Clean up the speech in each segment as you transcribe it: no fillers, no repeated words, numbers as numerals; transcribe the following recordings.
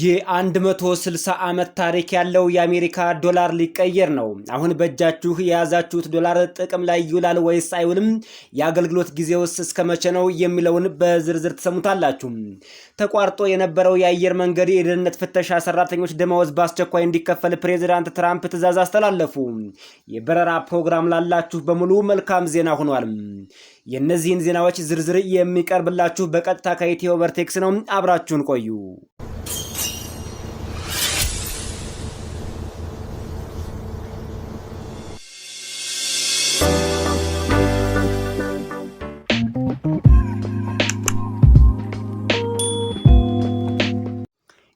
የ160 ዓመት ታሪክ ያለው የአሜሪካ ዶላር ሊቀየር ነው። አሁን በእጃችሁ የያዛችሁት ዶላር ጥቅም ላይ ይውላል ወይስ አይውልም? የአገልግሎት ጊዜውስ እስከመቼ ነው የሚለውን በዝርዝር ተሰሙታላችሁ። ተቋርጦ የነበረው የአየር መንገድ የደህንነት ፍተሻ ሰራተኞች ደመወዝ በአስቸኳይ እንዲከፈል ፕሬዚዳንት ትራምፕ ትዕዛዝ አስተላለፉ። የበረራ ፕሮግራም ላላችሁ በሙሉ መልካም ዜና ሆኗል። የእነዚህን ዜናዎች ዝርዝር የሚቀርብላችሁ በቀጥታ ከኢትዮ ቨርቴክስ ነው። አብራችሁን ቆዩ።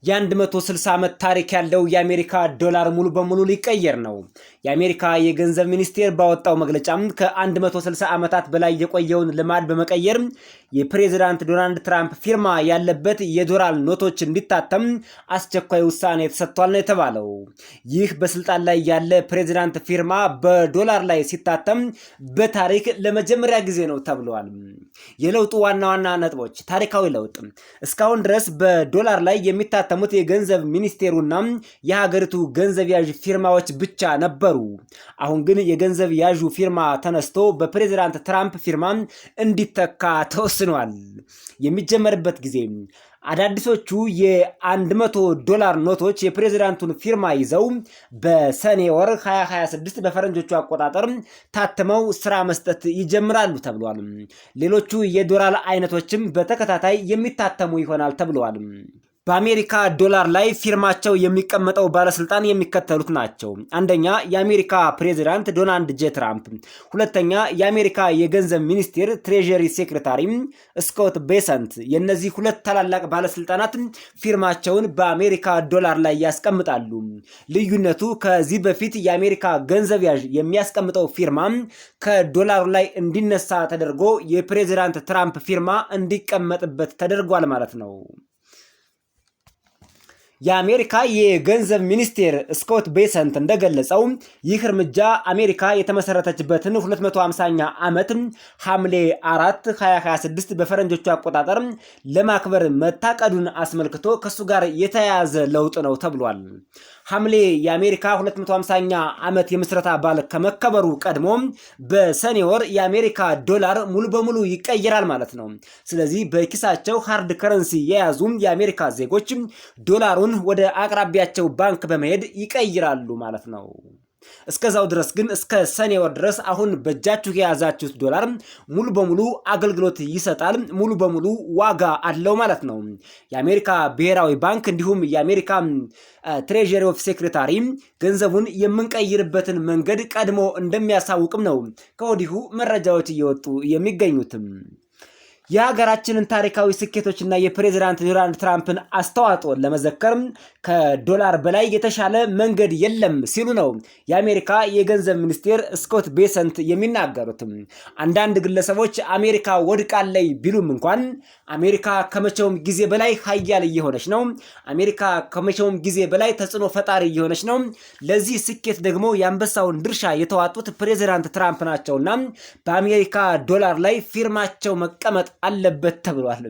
የ160 ዓመት ታሪክ ያለው የአሜሪካ ዶላር ሙሉ በሙሉ ሊቀየር ነው። የአሜሪካ የገንዘብ ሚኒስቴር ባወጣው መግለጫም ከ160 ዓመታት በላይ የቆየውን ልማድ በመቀየር የፕሬዝዳንት ዶናልድ ትራምፕ ፊርማ ያለበት የዶላር ኖቶች እንዲታተም አስቸኳይ ውሳኔ ተሰጥቷል ነው የተባለው። ይህ በስልጣን ላይ ያለ ፕሬዝዳንት ፊርማ በዶላር ላይ ሲታተም በታሪክ ለመጀመሪያ ጊዜ ነው ተብሏል። የለውጡ ዋና ዋና ነጥቦች: ታሪካዊ ለውጥ፣ እስካሁን ድረስ በዶላር ላይ የሚታተሙት የገንዘብ ሚኒስቴሩና የሀገሪቱ ገንዘብ ያዥ ፊርማዎች ብቻ ነበሩ። አሁን ግን የገንዘብ ያዡ ፊርማ ተነስቶ በፕሬዝዳንት ትራምፕ ፊርማ እንዲተካ ተወስኗል። የሚጀመርበት ጊዜ: አዳዲሶቹ የ100 ዶላር ኖቶች የፕሬዝዳንቱን ፊርማ ይዘው በሰኔ ወር 2026 በፈረንጆቹ አቆጣጠር ታትመው ስራ መስጠት ይጀምራሉ ተብሏል። ሌሎቹ የዶላር አይነቶችም በተከታታይ የሚታተሙ ይሆናል ተብሏል። በአሜሪካ ዶላር ላይ ፊርማቸው የሚቀመጠው ባለስልጣን የሚከተሉት ናቸው። አንደኛ፣ የአሜሪካ ፕሬዝዳንት ዶናልድ ጄ ትራምፕ። ሁለተኛ፣ የአሜሪካ የገንዘብ ሚኒስቴር ትሬዠሪ ሴክሬታሪ ስኮት ቤሰንት። የእነዚህ ሁለት ታላላቅ ባለስልጣናት ፊርማቸውን በአሜሪካ ዶላር ላይ ያስቀምጣሉ። ልዩነቱ ከዚህ በፊት የአሜሪካ ገንዘብ ያዥ የሚያስቀምጠው ፊርማ ከዶላሩ ላይ እንዲነሳ ተደርጎ የፕሬዝዳንት ትራምፕ ፊርማ እንዲቀመጥበት ተደርጓል ማለት ነው። የአሜሪካ የገንዘብ ሚኒስቴር ስኮት ቤሰንት እንደገለጸው ይህ እርምጃ አሜሪካ የተመሰረተችበትን 250ኛ ዓመት ሐምሌ 4 2026 በፈረንጆቹ አቆጣጠር ለማክበር መታቀዱን አስመልክቶ ከሱ ጋር የተያያዘ ለውጥ ነው ተብሏል። ሐምሌ የአሜሪካ 250ኛ ዓመት የምስረታ በዓል ከመከበሩ ቀድሞ በሰኔ ወር የአሜሪካ ዶላር ሙሉ በሙሉ ይቀየራል ማለት ነው። ስለዚህ በኪሳቸው ሃርድ ከረንሲ የያዙ የአሜሪካ ዜጎች ዶላሩን ወደ አቅራቢያቸው ባንክ በመሄድ ይቀይራሉ ማለት ነው። እስከዛው ድረስ ግን እስከ ሰኔ ወር ድረስ አሁን በእጃችሁ የያዛችሁት ዶላር ሙሉ በሙሉ አገልግሎት ይሰጣል፣ ሙሉ በሙሉ ዋጋ አለው ማለት ነው። የአሜሪካ ብሔራዊ ባንክ እንዲሁም የአሜሪካ ትሬዠሪ ኦፍ ሴክሬታሪ ገንዘቡን የምንቀይርበትን መንገድ ቀድሞ እንደሚያሳውቅም ነው ከወዲሁ መረጃዎች እየወጡ የሚገኙትም። የሀገራችንን ታሪካዊ ስኬቶችና የፕሬዝዳንት ዶናልድ ትራምፕን አስተዋጽኦ ለመዘከር ከዶላር በላይ የተሻለ መንገድ የለም ሲሉ ነው የአሜሪካ የገንዘብ ሚኒስቴር ስኮት ቤሰንት የሚናገሩት። አንዳንድ ግለሰቦች አሜሪካ ወድቃለች ቢሉም እንኳን አሜሪካ ከመቼውም ጊዜ በላይ ሀያል እየሆነች ነው። አሜሪካ ከመቼውም ጊዜ በላይ ተጽዕኖ ፈጣሪ እየሆነች ነው። ለዚህ ስኬት ደግሞ የአንበሳውን ድርሻ የተዋጡት ፕሬዝዳንት ትራምፕ ናቸውና በአሜሪካ ዶላር ላይ ፊርማቸው መቀመጥ አለበት ተብሏል።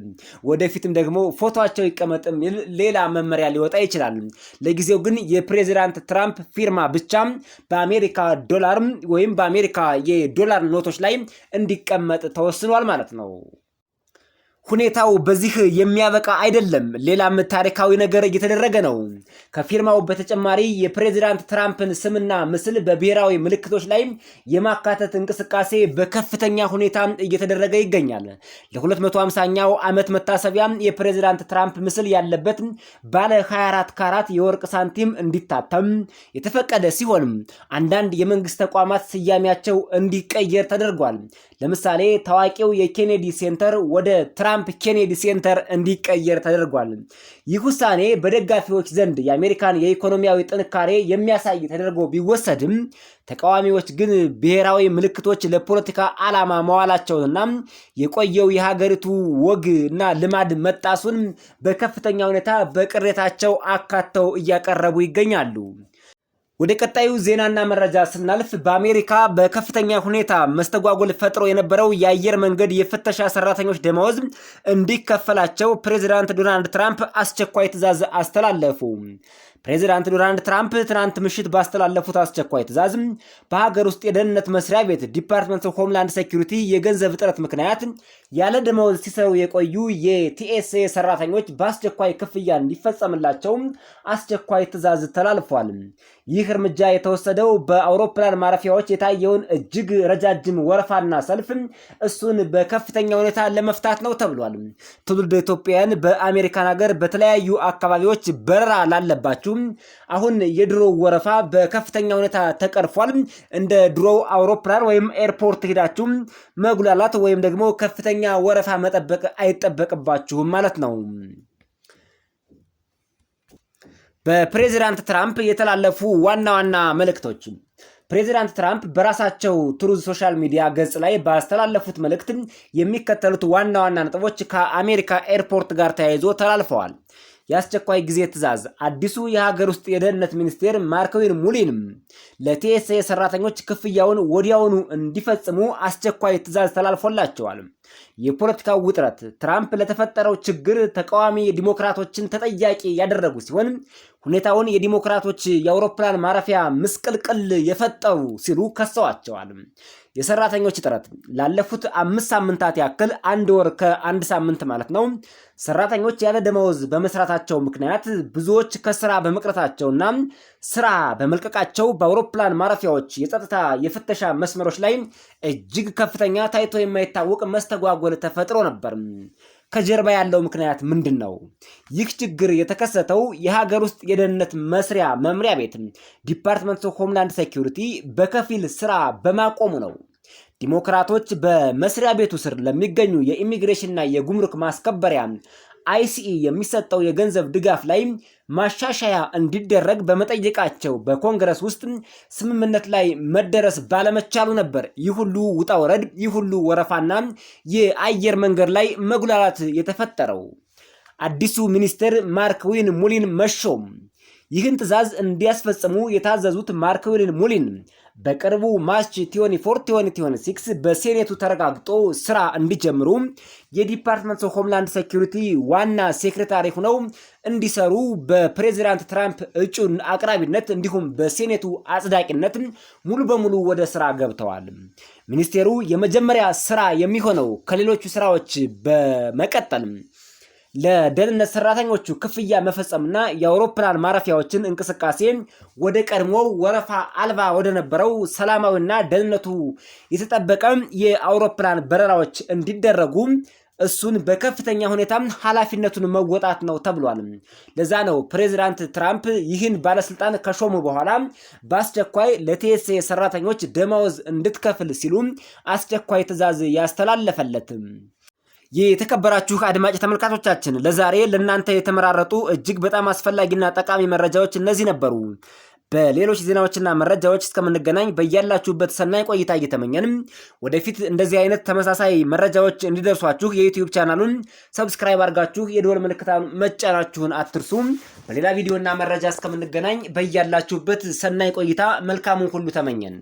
ወደፊትም ደግሞ ፎቶአቸው ይቀመጥም ሌላ መመሪያ ሊወጣ ይችላል። ለጊዜው ግን የፕሬዝዳንት ትራምፕ ፊርማ ብቻ በአሜሪካ ዶላር ወይም በአሜሪካ የዶላር ኖቶች ላይ እንዲቀመጥ ተወስኗል ማለት ነው። ሁኔታው በዚህ የሚያበቃ አይደለም። ሌላም ታሪካዊ ነገር እየተደረገ ነው። ከፊርማው በተጨማሪ የፕሬዝዳንት ትራምፕን ስምና ምስል በብሔራዊ ምልክቶች ላይ የማካተት እንቅስቃሴ በከፍተኛ ሁኔታ እየተደረገ ይገኛል። ለ250ኛው ዓመት መታሰቢያ የፕሬዝዳንት ትራምፕ ምስል ያለበት ባለ 24 ካራት የወርቅ ሳንቲም እንዲታተም የተፈቀደ ሲሆን አንዳንድ የመንግስት ተቋማት ስያሜያቸው እንዲቀየር ተደርጓል። ለምሳሌ ታዋቂው የኬኔዲ ሴንተር ወደ ትራምፕ ኬኔዲ ሴንተር እንዲቀየር ተደርጓል። ይህ ውሳኔ በደጋፊዎች ዘንድ የአሜሪካን የኢኮኖሚያዊ ጥንካሬ የሚያሳይ ተደርጎ ቢወሰድም ተቃዋሚዎች ግን ብሔራዊ ምልክቶች ለፖለቲካ ዓላማ መዋላቸውንና የቆየው የሀገሪቱ ወግ እና ልማድ መጣሱን በከፍተኛ ሁኔታ በቅሬታቸው አካተው እያቀረቡ ይገኛሉ። ወደ ቀጣዩ ዜናና መረጃ ስናልፍ በአሜሪካ በከፍተኛ ሁኔታ መስተጓጎል ፈጥሮ የነበረው የአየር መንገድ የፍተሻ ሰራተኞች ደመወዝ እንዲከፈላቸው ፕሬዚዳንት ዶናልድ ትራምፕ አስቸኳይ ትዕዛዝ አስተላለፉ። ፕሬዚዳንት ዶናልድ ትራምፕ ትናንት ምሽት ባስተላለፉት አስቸኳይ ትዕዛዝ በሀገር ውስጥ የደህንነት መስሪያ ቤት ዲፓርትመንት ኦፍ ሆምላንድ ሴኩሪቲ የገንዘብ እጥረት ምክንያት ያለ ደመወዝ ሲሰሩ የቆዩ የቲኤስኤ ሰራተኞች በአስቸኳይ ክፍያ እንዲፈጸምላቸው አስቸኳይ ትዕዛዝ ተላልፏል። ይህ እርምጃ የተወሰደው በአውሮፕላን ማረፊያዎች የታየውን እጅግ ረጃጅም ወረፋና ሰልፍ እሱን በከፍተኛ ሁኔታ ለመፍታት ነው ተብሏል። ትውልደ ኢትዮጵያውያን በአሜሪካን ሀገር በተለያዩ አካባቢዎች በረራ ላለባችሁ አሁን የድሮ ወረፋ በከፍተኛ ሁኔታ ተቀርፏል። እንደ ድሮው አውሮፕላን ወይም ኤርፖርት ሄዳችሁ መጉላላት ወይም ደግሞ ከፍተኛ ወረፋ መጠበቅ አይጠበቅባችሁም ማለት ነው። በፕሬዚዳንት ትራምፕ የተላለፉ ዋና ዋና መልእክቶች። ፕሬዚዳንት ትራምፕ በራሳቸው ትሩዝ ሶሻል ሚዲያ ገጽ ላይ ባስተላለፉት መልእክት የሚከተሉት ዋና ዋና ነጥቦች ከአሜሪካ ኤርፖርት ጋር ተያይዞ ተላልፈዋል። የአስቸኳይ ጊዜ ትዕዛዝ። አዲሱ የሀገር ውስጥ የደህንነት ሚኒስቴር ማርክዊን ሙሊን ለቲኤስኤ ሰራተኞች ክፍያውን ወዲያውኑ እንዲፈጽሙ አስቸኳይ ትዕዛዝ ተላልፎላቸዋል። የፖለቲካው ውጥረት። ትራምፕ ለተፈጠረው ችግር ተቃዋሚ ዲሞክራቶችን ተጠያቂ ያደረጉ ሲሆን ሁኔታውን የዲሞክራቶች የአውሮፕላን ማረፊያ ምስቅልቅል የፈጠሩ ሲሉ ከሰዋቸዋል። የሰራተኞች እጥረት። ላለፉት 5 ሳምንታት ያክል 1 ወር ከ1 ሳምንት ማለት ነው ሰራተኞች ያለ ደመወዝ በመስራታቸው ምክንያት ብዙዎች ከስራ በመቅረታቸውና ስራ በመልቀቃቸው በአውሮፕላን ማረፊያዎች የጸጥታ የፍተሻ መስመሮች ላይ እጅግ ከፍተኛ ታይቶ የማይታወቅ መስተጓጎል ተፈጥሮ ነበር። ከጀርባ ያለው ምክንያት ምንድን ነው? ይህ ችግር የተከሰተው የሀገር ውስጥ የደህንነት መስሪያ መምሪያ ቤት ዲፓርትመንት ኦፍ ሆምላንድ ሴኩሪቲ በከፊል ስራ በማቆሙ ነው። ዲሞክራቶች በመስሪያ ቤቱ ስር ለሚገኙ የኢሚግሬሽንና የጉምሩክ ማስከበሪያ አይሲኢ የሚሰጠው የገንዘብ ድጋፍ ላይ ማሻሻያ እንዲደረግ በመጠየቃቸው በኮንግረስ ውስጥ ስምምነት ላይ መደረስ ባለመቻሉ ነበር ይህ ሁሉ ውጣ ወረድ፣ ይህ ሁሉ ወረፋና የአየር መንገድ ላይ መጉላላት የተፈጠረው። አዲሱ ሚኒስትር ማርክዊን ሙሊን መሾም። ይህን ትዕዛዝ እንዲያስፈጽሙ የታዘዙት ማርክዊን ሙሊን በቅርቡ ማርች 24 2026 በሴኔቱ ተረጋግጦ ስራ እንዲጀምሩ የዲፓርትመንት ኦፍ ሆምላንድ ሴኩሪቲ ዋና ሴክሬታሪ ሆነው እንዲሰሩ በፕሬዚዳንት ትራምፕ እጩ አቅራቢነት እንዲሁም በሴኔቱ አጽዳቂነት ሙሉ በሙሉ ወደ ስራ ገብተዋል። ሚኒስቴሩ የመጀመሪያ ስራ የሚሆነው ከሌሎቹ ስራዎች በመቀጠል ለደህንነት ሰራተኞቹ ክፍያ መፈጸምና የአውሮፕላን ማረፊያዎችን እንቅስቃሴ ወደ ቀድሞው ወረፋ አልባ ወደ ነበረው ሰላማዊና ደህንነቱ የተጠበቀ የአውሮፕላን በረራዎች እንዲደረጉ እሱን በከፍተኛ ሁኔታ ኃላፊነቱን መወጣት ነው ተብሏል። ለዛ ነው ፕሬዚዳንት ትራምፕ ይህን ባለስልጣን ከሾሙ በኋላ በአስቸኳይ ለቲኤስኤ ሰራተኞች ደመወዝ እንድትከፍል ሲሉ አስቸኳይ ትዕዛዝ ያስተላለፈለት። የተከበራችሁ አድማጭ ተመልካቾቻችን ለዛሬ ለእናንተ የተመራረጡ እጅግ በጣም አስፈላጊና ጠቃሚ መረጃዎች እነዚህ ነበሩ። በሌሎች ዜናዎችና መረጃዎች እስከምንገናኝ በያላችሁበት ሰናይ ቆይታ እየተመኘን ወደፊት እንደዚህ አይነት ተመሳሳይ መረጃዎች እንዲደርሷችሁ የዩቲዩብ ቻናሉን ሰብስክራይብ አድርጋችሁ የደወል ምልክቱን መጫናችሁን አትርሱ። በሌላ ቪዲዮና መረጃ እስከምንገናኝ በያላችሁበት ሰናይ ቆይታ መልካሙን ሁሉ ተመኘን።